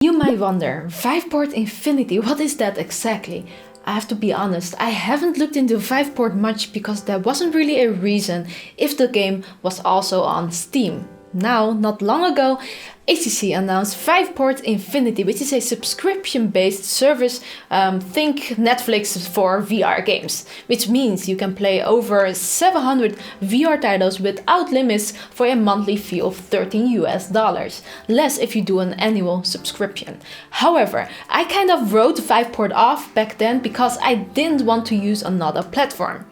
You might wonder, VIVEPORT Infinity, what is that exactly? I have to be honest, I haven't looked into VIVEPORT much because there wasn't really a reason if the game was also on Steam. Now, not long ago, HTC announced VIVEPORT Infinity, which is a subscription-based service, think Netflix for VR games, which means you can play over 700 VR titles without limits for a monthly fee of $13 less if you do an annual subscription. However, I kind of wrote VIVEPORT off back then because I didn't want to use another platform.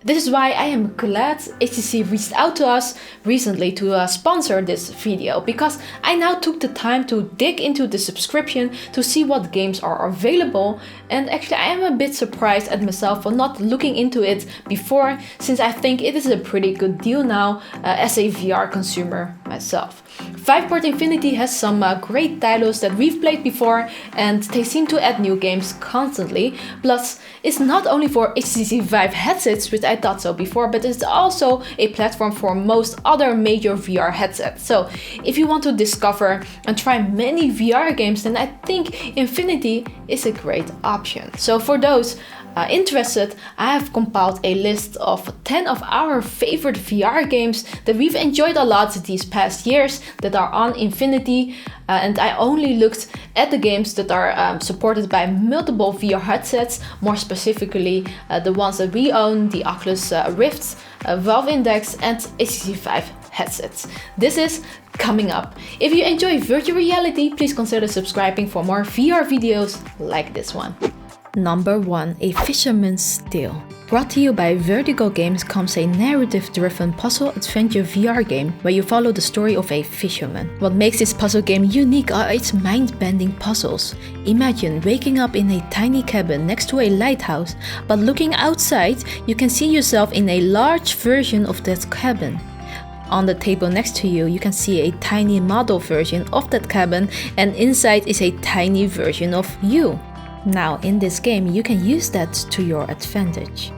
This is why I am glad HTC reached out to us recently to sponsor this video, because I now took the time to dig into the subscription to see what games are available, and actually I am a bit surprised at myself for not looking into it before, since I think it is a pretty good deal now as a VR consumer myself. VIVEPORT Infinity has some great titles that we've played before, and they seem to add new games constantly. Plus, it's not only for HTC Vive headsets, which I thought so before, but it's also a platform for most other major VR headsets. So if you want to discover and try many VR games, then I think Infinity is a great option. So for those interested, I have compiled a list of 10 of our favorite VR games that we've enjoyed a lot these past years that are on Infinity, and I only looked at the games that are supported by multiple VR headsets, more specifically the ones that we own, the Oculus Rift, Valve Index and HTC Vive headsets. This is coming up. If you enjoy virtual reality, please consider subscribing for more VR videos like this one. Number 1. A Fisherman's Tale. Brought to you by Vertigo Games comes a narrative-driven puzzle-adventure VR game where you follow the story of a fisherman. What makes this puzzle game unique are its mind-bending puzzles. Imagine waking up in a tiny cabin next to a lighthouse, but looking outside, you can see yourself in a large version of that cabin. On the table next to you, you can see a tiny model version of that cabin, and inside is a tiny version of you. Now, in this game, you can use that to your advantage.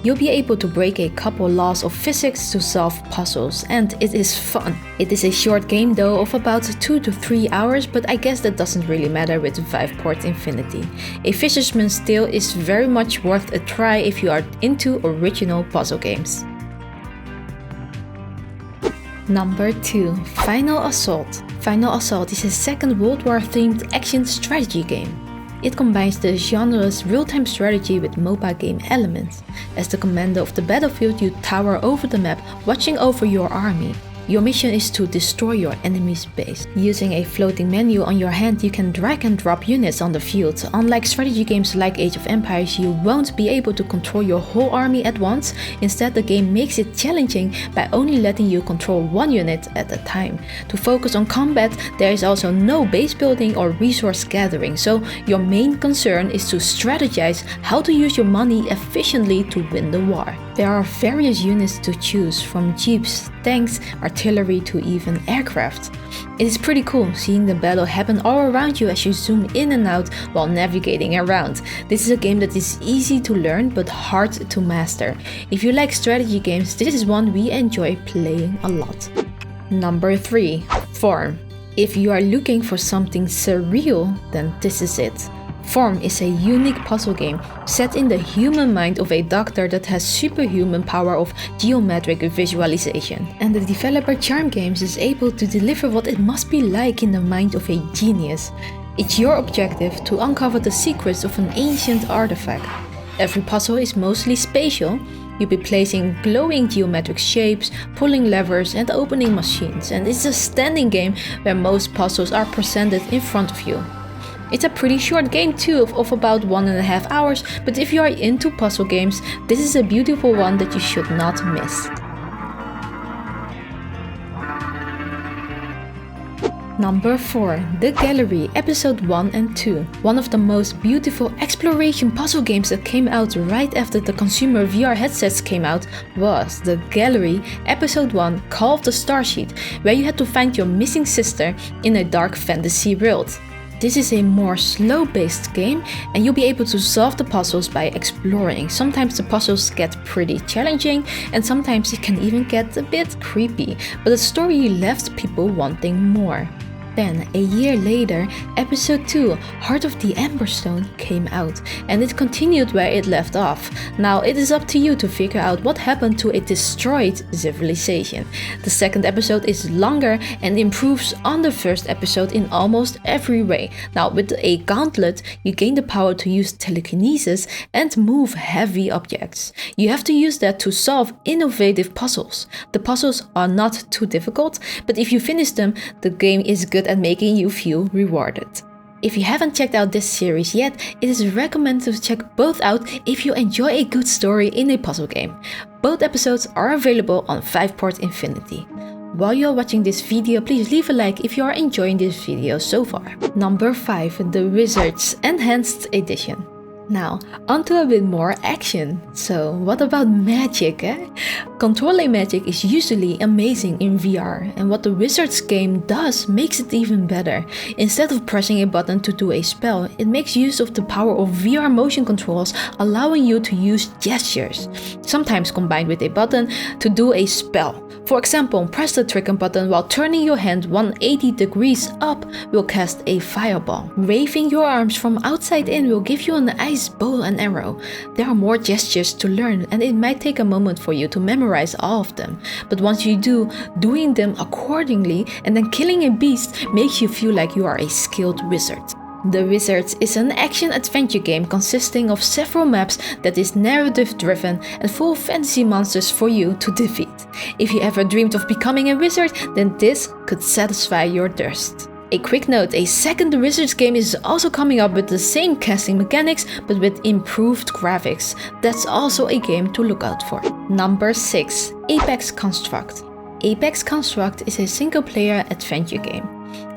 You'll be able to break a couple laws of physics to solve puzzles, and it is fun. It is a short game though, of about 2 to 3 hours, but I guess that doesn't really matter with VIVEPORT Infinity. A Fisherman's Tale is very much worth a try if you are into original puzzle games. Number 2. Final Assault. Final Assault is a Second World War themed action strategy game. It combines the genre's real-time strategy with mobile game elements. As the commander of the battlefield, you tower over the map, watching over your army. Your mission is to destroy your enemy's base. Using a floating menu on your hand, you can drag and drop units on the field. Unlike strategy games like Age of Empires, you won't be able to control your whole army at once. Instead, the game makes it challenging by only letting you control one unit at a time. To focus on combat, there is also no base building or resource gathering, so your main concern is to strategize how to use your money efficiently to win the war. There are various units to choose, from jeeps, tanks, artillery to even aircraft. It is pretty cool seeing the battle happen all around you as you zoom in and out while navigating around. This is a game that is easy to learn but hard to master. If you like strategy games, this is one we enjoy playing a lot. Number 3. Form. If you are looking for something surreal, then this is it. Form is a unique puzzle game set in the human mind of a doctor that has superhuman power of geometric visualization. And the developer Charm Games is able to deliver what it must be like in the mind of a genius. It's your objective to uncover the secrets of an ancient artifact. Every puzzle is mostly spatial. You'll be placing glowing geometric shapes, pulling levers and opening machines, and it's a standing game where most puzzles are presented in front of you. It's a pretty short game too, of about 1.5 hours, but if you are into puzzle games, this is a beautiful one that you should not miss. Number 4. The Gallery, Episode 1 and 2. One of the most beautiful exploration puzzle games that came out right after the consumer VR headsets came out was The Gallery, Episode 1, Call of the Starsheet, where you had to find your missing sister in a dark fantasy world. This is a more slow-paced game, and you'll be able to solve the puzzles by exploring. Sometimes the puzzles get pretty challenging, and sometimes it can even get a bit creepy, but the story left people wanting more. Then, a year later, episode 2, Heart of the Emberstone, came out, and it continued where it left off. Now it is up to you to figure out what happened to a destroyed civilization. The second episode is longer and improves on the first episode in almost every way. Now with a gauntlet, you gain the power to use telekinesis and move heavy objects. You have to use that to solve innovative puzzles. The puzzles are not too difficult, but if you finish them, the game is good at making you feel rewarded. If you haven't checked out this series yet, it is recommended to check both out if you enjoy a good story in a puzzle game. Both episodes are available on VIVEPORT Infinity. While you're watching this video, please leave a like if you are enjoying this video so far. Number 5. The Wizards Enhanced Edition. Now, onto a bit more action. So, what about magic, eh? Controlling magic is usually amazing in VR, and what the Wizards game does makes it even better. Instead of pressing a button to do a spell, it makes use of the power of VR motion controls, allowing you to use gestures, sometimes combined with a button, to do a spell. For example, press the trigger button while turning your hand 180 degrees up will cast a fireball. Waving your arms from outside in will give you an ice bow and arrow. There are more gestures to learn, and it might take a moment for you to memorize all of them. But once you do, doing them accordingly and then killing a beast makes you feel like you are a skilled wizard. The Wizards is an action-adventure game consisting of several maps that is narrative-driven and full of fantasy monsters for you to defeat. If you ever dreamed of becoming a wizard, then this could satisfy your thirst. A quick note, a second Wizards game is also coming up with the same casting mechanics but with improved graphics. That's also a game to look out for. Number 6. Apex Construct. Apex Construct is a single-player adventure game.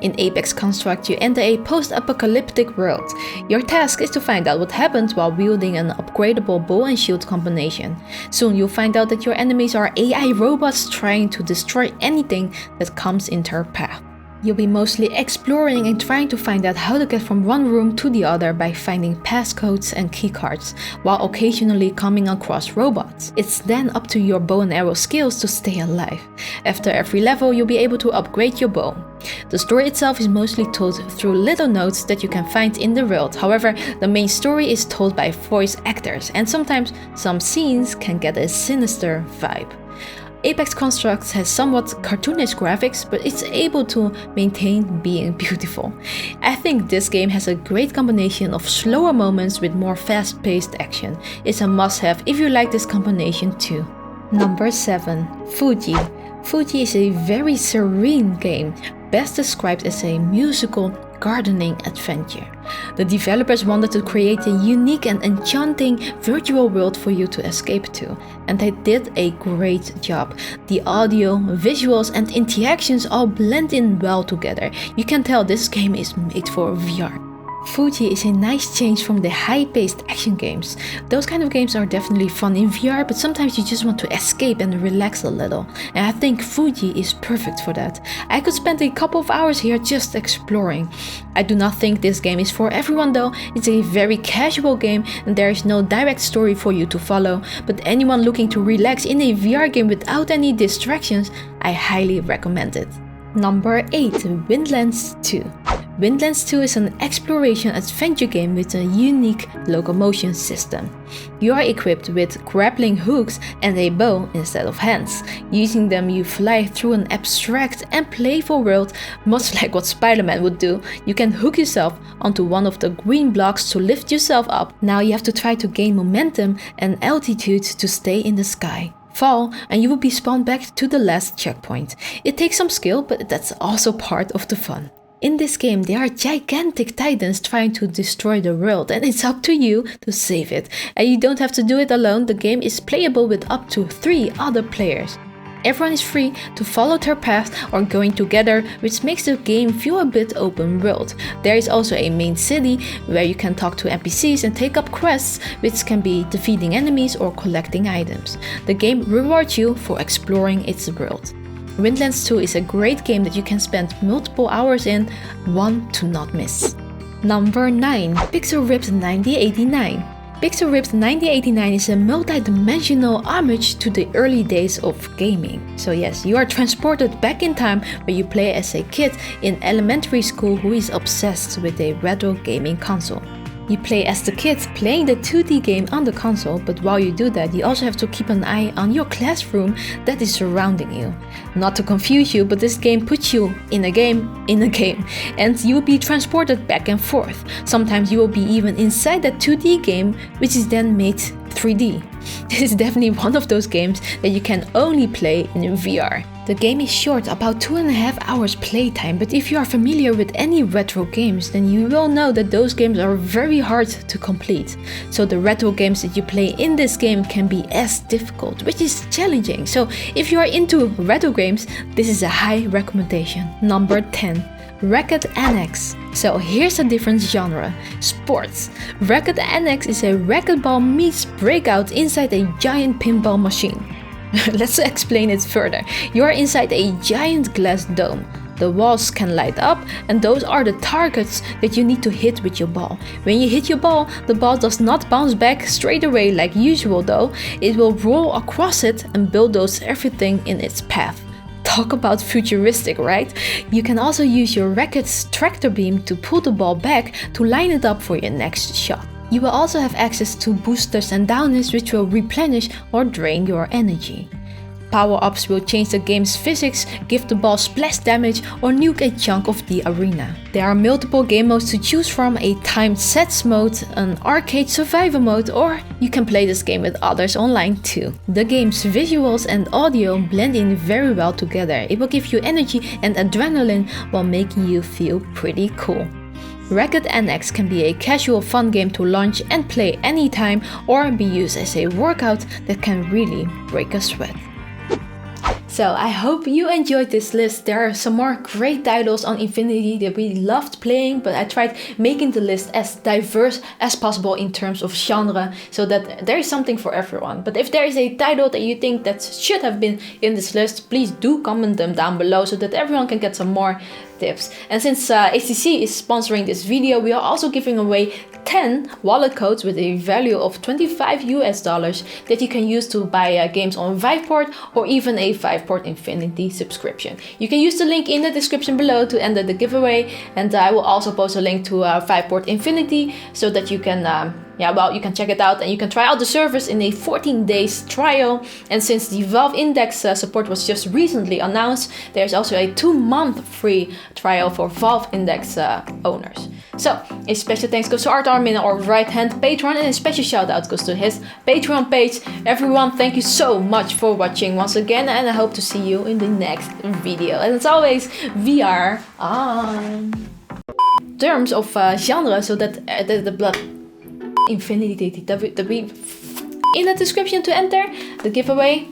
In Apex Construct, you enter a post-apocalyptic world. Your task is to find out what happened while wielding an upgradable bow and shield combination. Soon you'll find out that your enemies are AI robots trying to destroy anything that comes in their path. You'll be mostly exploring and trying to find out how to get from one room to the other by finding passcodes and keycards, while occasionally coming across robots. It's then up to your bow and arrow skills to stay alive. After every level, you'll be able to upgrade your bow. The story itself is mostly told through little notes that you can find in the world. However, the main story is told by voice actors, and sometimes some scenes can get a sinister vibe. Apex Construct has somewhat cartoonish graphics, but it's able to maintain being beautiful. I think this game has a great combination of slower moments with more fast-paced action. It's a must-have if you like this combination too. Number 7. Fujii. Fujii is a very serene game, best described as a musical gardening adventure. The developers wanted to create a unique and enchanting virtual world for you to escape to, and they did a great job. The audio, visuals and interactions all blend in well together. You can tell this game is made for VR. Fujii is a nice change from the high-paced action games. Those kind of games are definitely fun in VR, but sometimes you just want to escape and relax a little. And I think Fujii is perfect for that. I could spend a couple of hours here just exploring. I do not think this game is for everyone though. It's a very casual game and there is no direct story for you to follow. But anyone looking to relax in a VR game without any distractions, I highly recommend it. Number 8. Windlands 2. Windlands 2 is an exploration adventure game with a unique locomotion system. You are equipped with grappling hooks and a bow instead of hands. Using them, you fly through an abstract and playful world, much like what Spider-Man would do. You can hook yourself onto one of the green blocks to lift yourself up. Now you have to try to gain momentum and altitude to stay in the sky. Fall and you will be spawned back to the last checkpoint. It takes some skill, but that's also part of the fun. In this game, there are gigantic titans trying to destroy the world, and it's up to you to save it. And you don't have to do it alone. The game is playable with up to 3 other players. Everyone is free to follow their path or going together, which makes the game feel a bit open world. There is also a main city where you can talk to NPCs and take up quests, which can be defeating enemies or collecting items. The game rewards you for exploring its world. Windlands 2 is a great game that you can spend multiple hours in, one to not miss. Number 9. Pixel Ripped 9089. Pixel-Ripped 1989 is a multi-dimensional homage to the early days of gaming. So yes, you are transported back in time where you play as a kid in elementary school who is obsessed with a retro gaming console. You play as the kid playing the 2D game on the console, but while you do that, you also have to keep an eye on your classroom that is surrounding you. Not to confuse you, but this game puts you in a game, and you will be transported back and forth. Sometimes you will be even inside that 2D game, which is then made 3D. This is definitely one of those games that you can only play in VR. The game is short, about 2.5 hours playtime, but if you are familiar with any retro games, then you will know that those games are very hard to complete. So the retro games that you play in this game can be as difficult, which is challenging. So if you are into retro games, this is a high recommendation. Number 10. Racket Nx. So here's a different genre, sports. Racket Nx is a racquetball meets breakout inside a giant pinball machine. Let's explain it further. You are inside a giant glass dome. The walls can light up, and those are the targets that you need to hit with your ball. When you hit your ball, the ball does not bounce back straight away like usual though. It will roll across it and bulldoze everything in its path. Talk about futuristic, right? You can also use your racket's tractor beam to pull the ball back to line it up for your next shot. You will also have access to boosters and downers which will replenish or drain your energy. Power-ups will change the game's physics, give the ball splash damage or nuke a chunk of the arena. There are multiple game modes to choose from, a timed sets mode, an arcade survivor mode, or you can play this game with others online too. The game's visuals and audio blend in very well together. It will give you energy and adrenaline while making you feel pretty cool. Racket Nx can be a casual fun game to launch and play anytime, or be used as a workout that can really break a sweat. So I hope you enjoyed this list. There are some more great titles on Infinity that we loved playing, but I tried making the list as diverse as possible in terms of genre, so that there is something for everyone. But if there is a title that you think that should have been in this list, please do comment them down below so that everyone can get some more tips. And since HTC is sponsoring this video, we are also giving away 10 wallet codes with a value of $25 that you can use to buy games on VIVEPORT or even a VIVEPORT Infinity subscription. You can use the link in the description below to enter the giveaway, and I will also post a link to VIVEPORT Infinity so that you can you can check it out and you can try out the service in a 14 days trial. And since the Valve Index support was just recently announced, there's also a 2-month free trial for Valve Index owners. So a special thanks goes to artArmin, our right-hand patron, and a special shout out goes to his Patreon page. Everyone, thank you so much for watching once again, and I hope to see you in the next video. And as always, VR on. In terms of genre, so that the Infinity in the description to enter the giveaway.